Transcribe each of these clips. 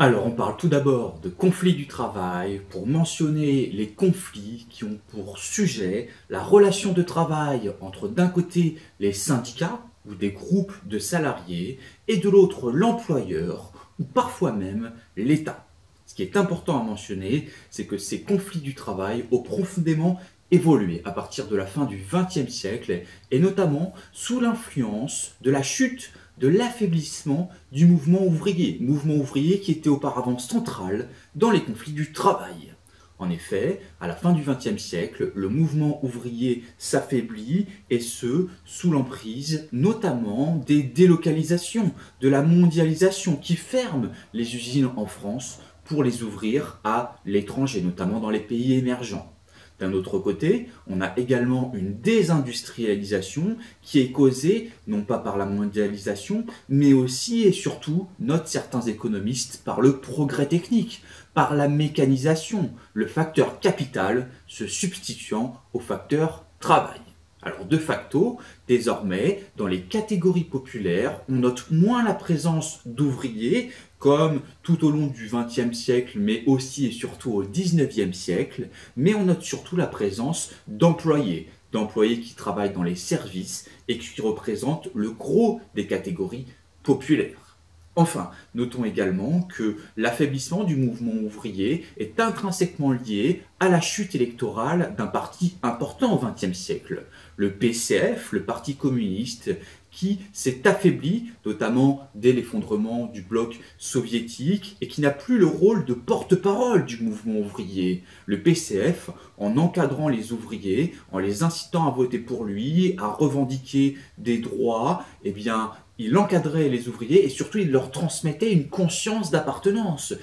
Alors, on parle tout d'abord de conflits du travail pour mentionner les conflits qui ont pour sujet la relation de travail entre d'un côté les syndicats ou des groupes de salariés et de l'autre l'employeur ou parfois même l'État. Ce qui est important à mentionner, c'est que ces conflits du travail ont profondément évolué à partir de la fin du XXe siècle et notamment sous l'influence de la chute de l'affaiblissement du mouvement ouvrier qui était auparavant central dans les conflits du travail. En effet, à la fin du XXe siècle, le mouvement ouvrier s'affaiblit et ce, sous l'emprise notamment des délocalisations, de la mondialisation qui ferme les usines en France pour les ouvrir à l'étranger, notamment dans les pays émergents. D'un autre côté, on a également une désindustrialisation qui est causée non pas par la mondialisation, mais aussi et surtout, notent certains économistes, par le progrès technique, par la mécanisation, le facteur capital se substituant au facteur travail. Alors de facto, désormais, dans les catégories populaires, on note moins la présence d'ouvriers, comme tout au long du XXe siècle, mais aussi et surtout au XIXe siècle, mais on note surtout la présence d'employés qui travaillent dans les services et qui représentent le gros des catégories populaires. Enfin, notons également que l'affaiblissement du mouvement ouvrier est intrinsèquement lié à la chute électorale d'un parti important au XXe siècle, le PCF, le Parti communiste, qui s'est affaibli, notamment dès l'effondrement du bloc soviétique, et qui n'a plus le rôle de porte-parole du mouvement ouvrier. Le PCF, en encadrant les ouvriers, en les incitant à voter pour lui, à revendiquer des droits, eh bien, il encadrait les ouvriers et surtout il leur transmettait une conscience d'appartenance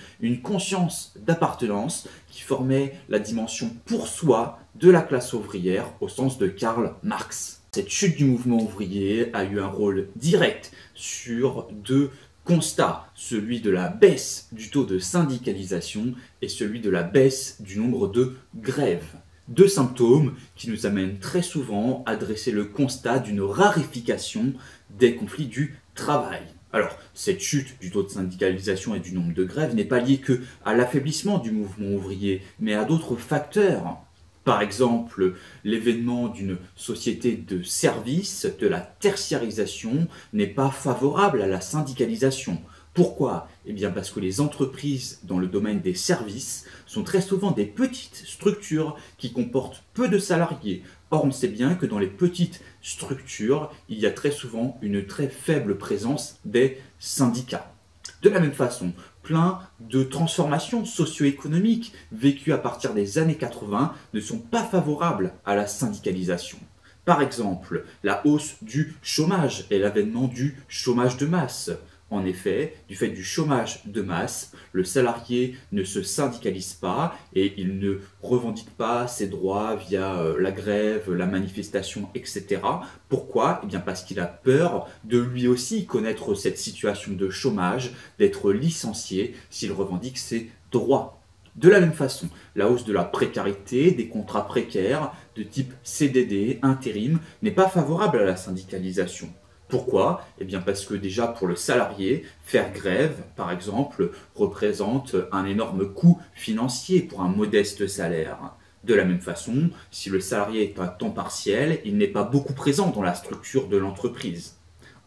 qui formait la dimension pour soi de la classe ouvrière au sens de Karl Marx. Cette chute du mouvement ouvrier a eu un rôle direct sur deux constats, celui de la baisse du taux de syndicalisation et celui de la baisse du nombre de grèves. Deux symptômes qui nous amènent très souvent à dresser le constat d'une raréfication des conflits du travail. Alors, cette chute du taux de syndicalisation et du nombre de grèves n'est pas liée que à l'affaiblissement du mouvement ouvrier, mais à d'autres facteurs. Par exemple, l'événement d'une société de services, de la tertiarisation, n'est pas favorable à la syndicalisation. Pourquoi? Eh bien parce que les entreprises dans le domaine des services sont très souvent des petites structures qui comportent peu de salariés. Or, on sait bien que dans les petites structures, il y a très souvent une très faible présence des syndicats. De la même façon, plein de transformations socio-économiques vécues à partir des années 80 ne sont pas favorables à la syndicalisation. Par exemple, la hausse du chômage et l'avènement du chômage de masse. En effet, du fait du chômage de masse, le salarié ne se syndicalise pas et il ne revendique pas ses droits via la grève, la manifestation, etc. Pourquoi? Eh bien parce qu'il a peur de lui aussi connaître cette situation de chômage, d'être licencié s'il revendique ses droits. De la même façon, la hausse de la précarité, des contrats précaires de type CDD, intérim, n'est pas favorable à la syndicalisation. Pourquoi? Eh bien parce que déjà pour le salarié, faire grève, par exemple, représente un énorme coût financier pour un modeste salaire. De la même façon, si le salarié est à temps partiel, il n'est pas beaucoup présent dans la structure de l'entreprise.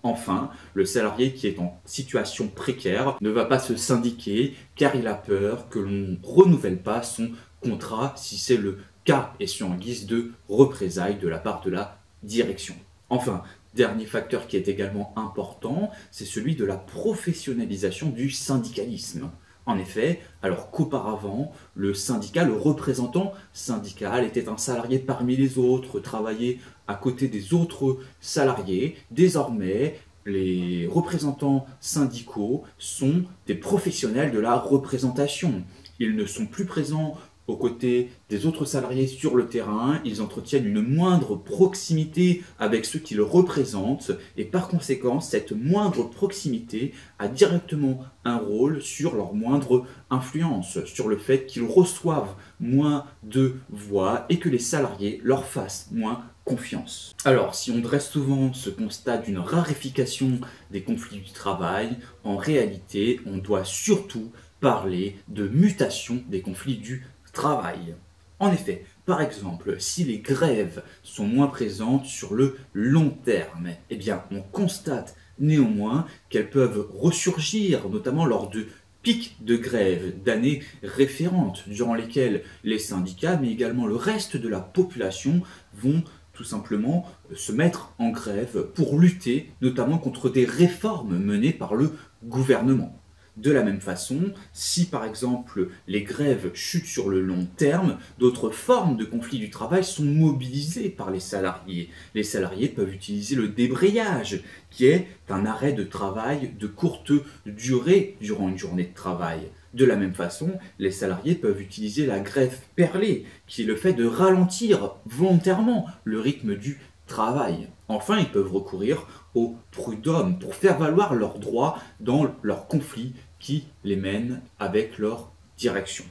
Enfin, le salarié qui est en situation précaire ne va pas se syndiquer car il a peur que l'on ne renouvelle pas son contrat si c'est le cas et si en guise de représailles de la part de la direction. Enfin, dernier facteur qui est également important, c'est celui de la professionnalisation du syndicalisme. En effet, alors qu'auparavant, le syndicat, le représentant syndical était un salarié parmi les autres, travaillait à côté des autres salariés. Désormais, les représentants syndicaux sont des professionnels de la représentation. Ils ne sont plus présents aux côtés des autres salariés sur le terrain, ils entretiennent une moindre proximité avec ceux qui le représentent et par conséquent, cette moindre proximité a directement un rôle sur leur moindre influence, sur le fait qu'ils reçoivent moins de voix et que les salariés leur fassent moins confiance. Alors, si on dresse souvent ce constat d'une raréfication des conflits du travail, en réalité, on doit surtout parler de mutation des conflits du travail. En effet, par exemple, si les grèves sont moins présentes sur le long terme, eh bien, on constate néanmoins qu'elles peuvent ressurgir, notamment lors de pics de grève d'années référentes, durant lesquelles les syndicats, mais également le reste de la population, vont tout simplement se mettre en grève pour lutter notamment contre des réformes menées par le gouvernement. De la même façon, si par exemple les grèves chutent sur le long terme, d'autres formes de conflits du travail sont mobilisées par les salariés. Les salariés peuvent utiliser le débrayage, qui est un arrêt de travail de courte durée durant une journée de travail. De la même façon, les salariés peuvent utiliser la grève perlée, qui est le fait de ralentir volontairement le rythme du travail. Enfin, ils peuvent recourir au prud'homme pour faire valoir leurs droits dans leurs conflits qui les mènent avec leur direction.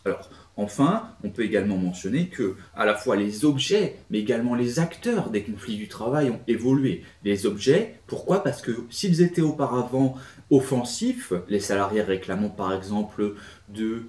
Alors, enfin, on peut également mentionner que à la fois les objets, mais également les acteurs des conflits du travail ont évolué. Les objets, pourquoi? Parce que s'ils étaient auparavant offensifs, les salariés réclamant par exemple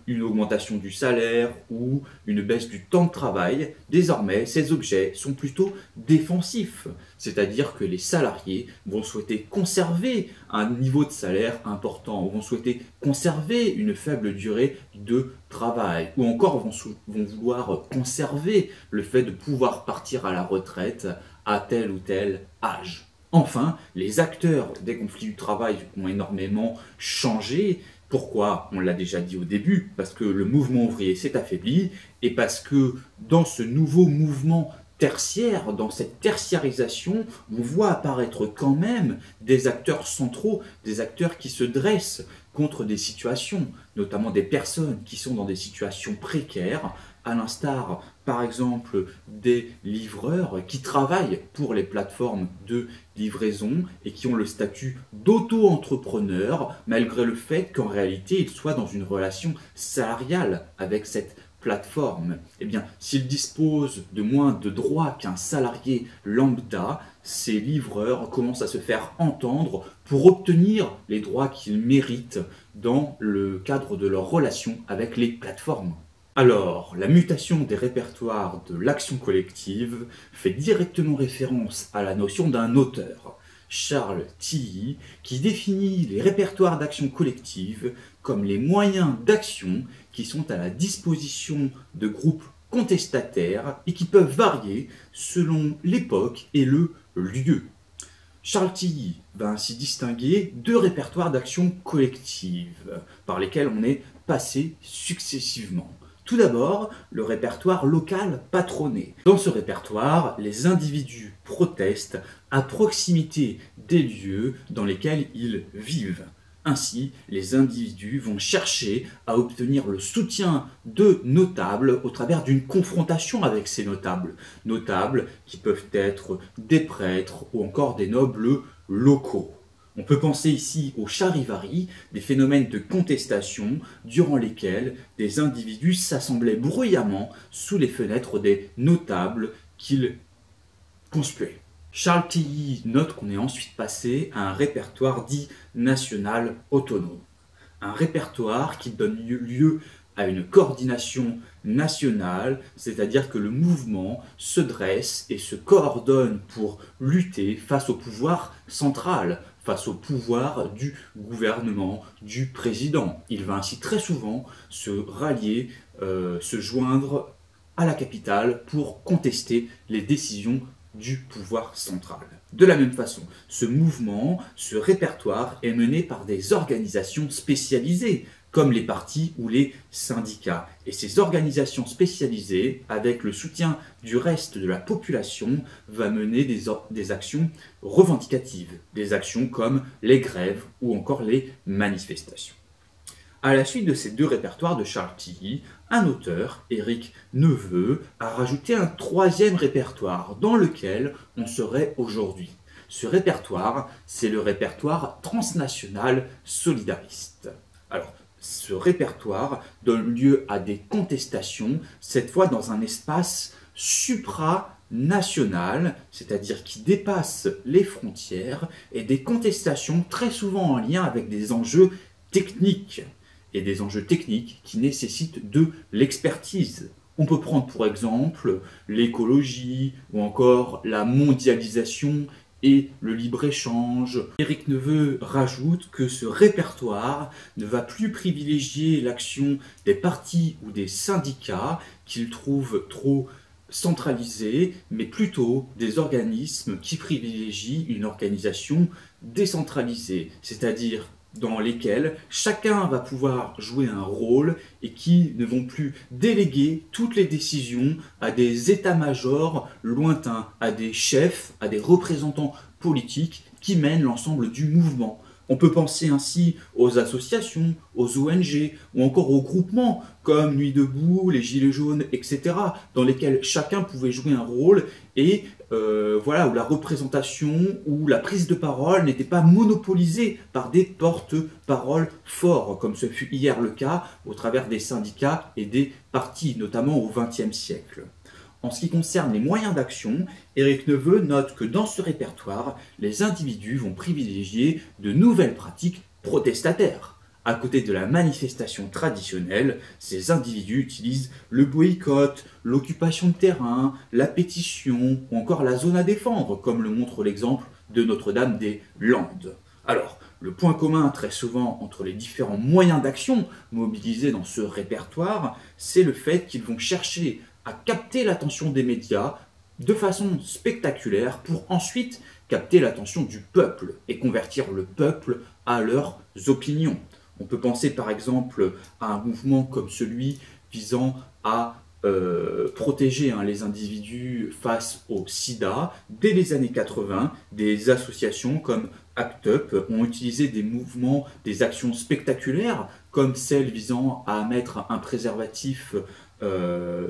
une augmentation du salaire ou une baisse du temps de travail, désormais ces objets sont plutôt défensifs. C'est-à-dire que les salariés vont souhaiter conserver un niveau de salaire important, ou vont souhaiter conserver une faible durée de travail, ou encore vont vouloir conserver le fait de pouvoir partir à la retraite à tel ou tel âge. Enfin, les acteurs des conflits du travail ont énormément changé. Pourquoi? On l'a déjà dit au début, parce que le mouvement ouvrier s'est affaibli, et parce que dans ce nouveau mouvement tertiaire, dans cette tertiarisation, on voit apparaître quand même des acteurs centraux, des acteurs qui se dressent contre des situations, notamment des personnes qui sont dans des situations précaires, à l'instar par exemple des livreurs qui travaillent pour les plateformes de livraison et qui ont le statut d'auto-entrepreneur, malgré le fait qu'en réalité ils soient dans une relation salariale avec cette plateforme. Eh bien, s'ils disposent de moins de droits qu'un salarié lambda, ces livreurs commencent à se faire entendre pour obtenir les droits qu'ils méritent dans le cadre de leur relation avec les plateformes. Alors, la mutation des répertoires de l'action collective fait directement référence à la notion d'un auteur, Charles Tilly, qui définit les répertoires d'action collective comme les moyens d'action qui sont à la disposition de groupes contestataires et qui peuvent varier selon l'époque et le lieu. Charles Tilly va ainsi distinguer deux répertoires d'action collective par lesquels on est passé successivement. Tout d'abord, le répertoire local patronné. Dans ce répertoire, les individus protestent à proximité des lieux dans lesquels ils vivent. Ainsi, les individus vont chercher à obtenir le soutien de notables au travers d'une confrontation avec ces notables. Notables qui peuvent être des prêtres ou encore des nobles locaux. On peut penser ici au charivari, des phénomènes de contestation durant lesquels des individus s'assemblaient bruyamment sous les fenêtres des notables qu'ils conspuaient. Charles Tilly note qu'on est ensuite passé à un répertoire dit national autonome. Un répertoire qui donne lieu à une coordination nationale, c'est-à-dire que le mouvement se dresse et se coordonne pour lutter face au pouvoir central, face au pouvoir du gouvernement, du président. Il va ainsi très souvent se rallier, se joindre à la capitale pour contester les décisions du pouvoir central. De la même façon, ce mouvement, ce répertoire est mené par des organisations spécialisées, comme les partis ou les syndicats. Et ces organisations spécialisées, avec le soutien du reste de la population, va mener des actions revendicatives, des actions comme les grèves ou encore les manifestations. À la suite de ces deux répertoires de Charles Tilly, un auteur, Éric Neveu, a rajouté un troisième répertoire dans lequel on serait aujourd'hui. Ce répertoire, c'est le répertoire transnational solidariste. Alors, ce répertoire donne lieu à des contestations, cette fois dans un espace supranational, c'est-à-dire qui dépasse les frontières, et des contestations très souvent en lien avec des enjeux techniques. et des enjeux techniques qui nécessitent de l'expertise. On peut prendre pour exemple l'écologie ou encore la mondialisation et le libre-échange. Éric Neveu rajoute que ce répertoire ne va plus privilégier l'action des partis ou des syndicats qu'il trouve trop centralisés, mais plutôt des organismes qui privilégient une organisation décentralisée, c'est-à-dire dans lesquels chacun va pouvoir jouer un rôle et qui ne vont plus déléguer toutes les décisions à des états-majors lointains, à des chefs, à des représentants politiques qui mènent l'ensemble du mouvement. On peut penser ainsi aux associations, aux ONG ou encore aux groupements comme Nuit debout, les Gilets jaunes, etc. dans lesquels chacun pouvait jouer un rôle et où la représentation ou la prise de parole n'était pas monopolisée par des porte-paroles forts, comme ce fut hier le cas au travers des syndicats et des partis, notamment au XXe siècle. En ce qui concerne les moyens d'action, Éric Neveu note que dans ce répertoire, les individus vont privilégier de nouvelles pratiques protestataires. À côté de la manifestation traditionnelle, ces individus utilisent le boycott, l'occupation de terrain, la pétition ou encore la zone à défendre, comme le montre l'exemple de Notre-Dame-des-Landes. Alors, le point commun très souvent entre les différents moyens d'action mobilisés dans ce répertoire, c'est le fait qu'ils vont chercher à capter l'attention des médias de façon spectaculaire pour ensuite capter l'attention du peuple et convertir le peuple à leurs opinions. On peut penser par exemple à un mouvement comme celui visant à protéger les individus face au sida. Dès les années 80, des associations comme ACT UP ont utilisé des mouvements, des actions spectaculaires comme celle visant à mettre un préservatif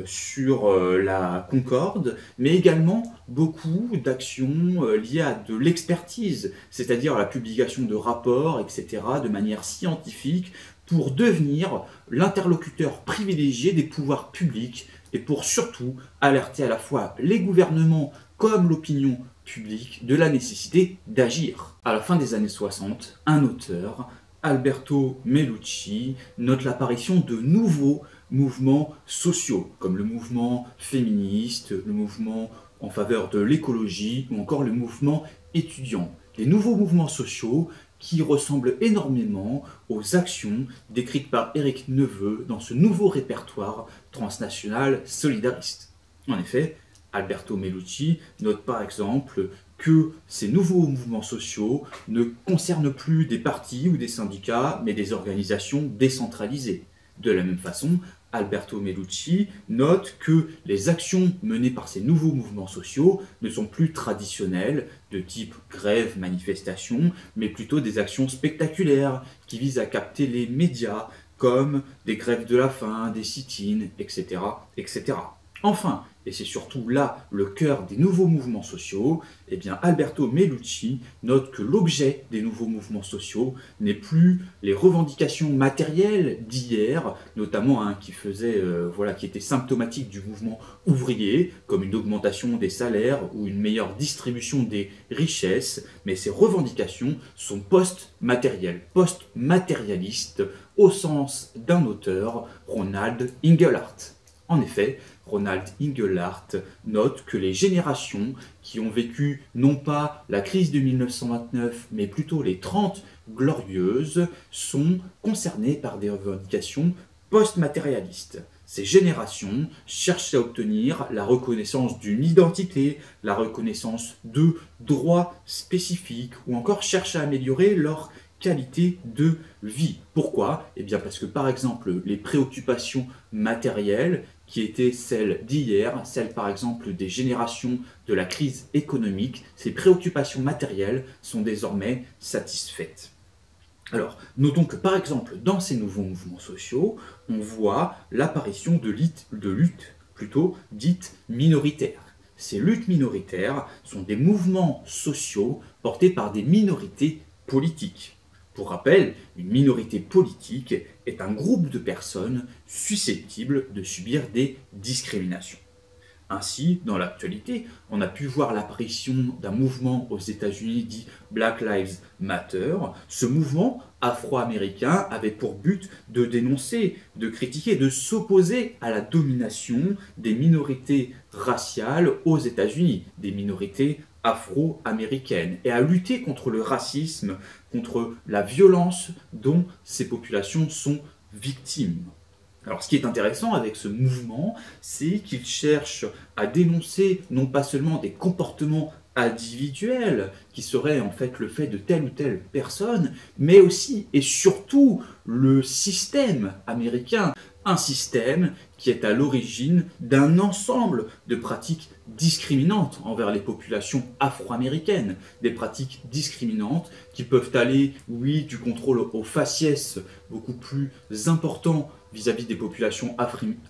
sur la Concorde, mais également beaucoup d'actions liées à de l'expertise, c'est-à-dire la publication de rapports, etc., de manière scientifique, pour devenir l'interlocuteur privilégié des pouvoirs publics et pour surtout alerter à la fois les gouvernements comme l'opinion publique de la nécessité d'agir. À la fin des années 60, un auteur, Alberto Melucci, note l'apparition de nouveaux mouvements sociaux, comme le mouvement féministe, le mouvement en faveur de l'écologie ou encore le mouvement étudiant. Des nouveaux mouvements sociaux qui ressemblent énormément aux actions décrites par Éric Neveu dans ce nouveau répertoire transnational solidariste. En effet, Alberto Melucci note par exemple que ces nouveaux mouvements sociaux ne concernent plus des partis ou des syndicats, mais des organisations décentralisées. De la même façon, Alberto Melucci note que les actions menées par ces nouveaux mouvements sociaux ne sont plus traditionnelles, de type grève, manifestation, mais plutôt des actions spectaculaires qui visent à capter les médias, comme des grèves de la faim, des sit-ins, etc., etc. Enfin, et c'est surtout là le cœur des nouveaux mouvements sociaux, eh bien Alberto Melucci note que l'objet des nouveaux mouvements sociaux n'est plus les revendications matérielles d'hier, notamment qui étaient symptomatiques du mouvement ouvrier, comme une augmentation des salaires ou une meilleure distribution des richesses, mais ces revendications sont post-matérielles, post-matérialistes, au sens d'un auteur, Ronald Inglehart. En effet, Ronald Inglehart note que les générations qui ont vécu non pas la crise de 1929, mais plutôt les 30 glorieuses, sont concernées par des revendications post-matérialistes. Ces générations cherchent à obtenir la reconnaissance d'une identité, la reconnaissance de droits spécifiques, ou encore cherchent à améliorer leur qualité de vie. Pourquoi ? Eh bien parce que par exemple les préoccupations matérielles qui étaient celles d'hier, celles par exemple des générations de la crise économique, ces préoccupations matérielles sont désormais satisfaites. Alors, notons que par exemple dans ces nouveaux mouvements sociaux, on voit l'apparition de luttes plutôt dites minoritaires. Ces luttes minoritaires sont des mouvements sociaux portés par des minorités politiques. Pour rappel, une minorité politique est un groupe de personnes susceptibles de subir des discriminations. Ainsi, dans l'actualité, on a pu voir l'apparition d'un mouvement aux États-Unis dit Black Lives Matter. Ce mouvement afro-américain avait pour but de dénoncer, de critiquer, de s'opposer à la domination des minorités raciales aux États-Unis, des minorités afro-américaines, et à lutter contre le racisme, contre la violence dont ces populations sont victimes. Alors, ce qui est intéressant avec ce mouvement, c'est qu'il cherche à dénoncer non pas seulement des comportements individuels, qui seraient en fait le fait de telle ou telle personne, mais aussi et surtout le système américain, un système qui est à l'origine d'un ensemble de pratiques discriminantes envers les populations afro-américaines, des pratiques discriminantes qui peuvent aller, oui, du contrôle au faciès beaucoup plus important vis-à-vis des populations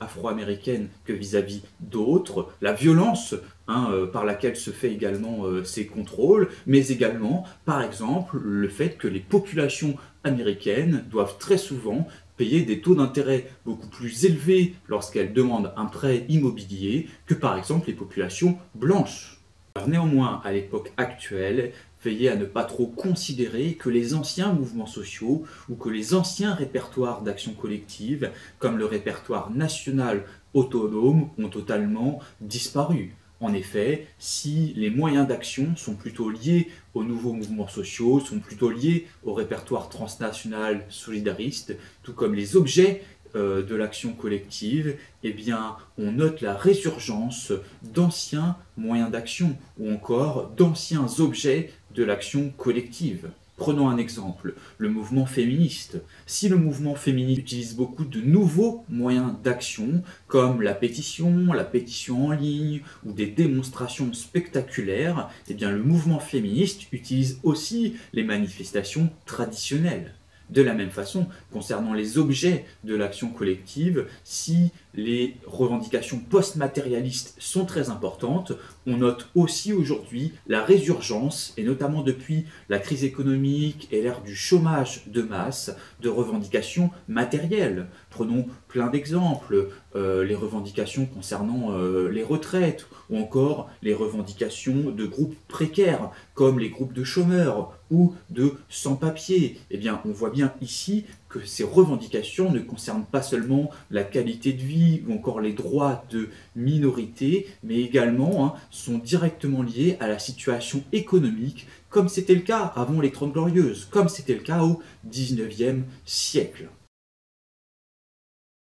afro-américaines que vis-à-vis d'autres, la violence par laquelle se fait également ces contrôles, mais également, par exemple, le fait que les populations américaines doivent très souvent payer des taux d'intérêt beaucoup plus élevés lorsqu'elles demandent un prêt immobilier que par exemple les populations blanches. Alors, néanmoins, à l'époque actuelle, veillez à ne pas trop considérer que les anciens mouvements sociaux ou que les anciens répertoires d'action collective, comme le répertoire national autonome, ont totalement disparu. En effet, si les moyens d'action sont plutôt liés aux nouveaux mouvements sociaux, sont plutôt liés au répertoire transnational solidariste, tout comme les objets de l'action collective, eh bien, on note la résurgence d'anciens moyens d'action ou encore d'anciens objets de l'action collective. Prenons un exemple, le mouvement féministe. Si le mouvement féministe utilise beaucoup de nouveaux moyens d'action, comme la pétition en ligne ou des démonstrations spectaculaires, eh bien le mouvement féministe utilise aussi les manifestations traditionnelles. De la même façon, concernant les objets de l'action collective, si les revendications post-matérialistes sont très importantes, on note aussi aujourd'hui la résurgence, et notamment depuis la crise économique et l'ère du chômage de masse, de revendications matérielles. Prenons plein d'exemples, les revendications concernant les retraites, ou encore les revendications de groupes précaires, comme les groupes de chômeurs ou de sans-papiers. Eh bien, on voit bien ici que ces revendications ne concernent pas seulement la qualité de vie ou encore les droits de minorité, mais également sont directement liés à la situation économique, comme c'était le cas avant les Trente Glorieuses, comme c'était le cas au XIXe siècle.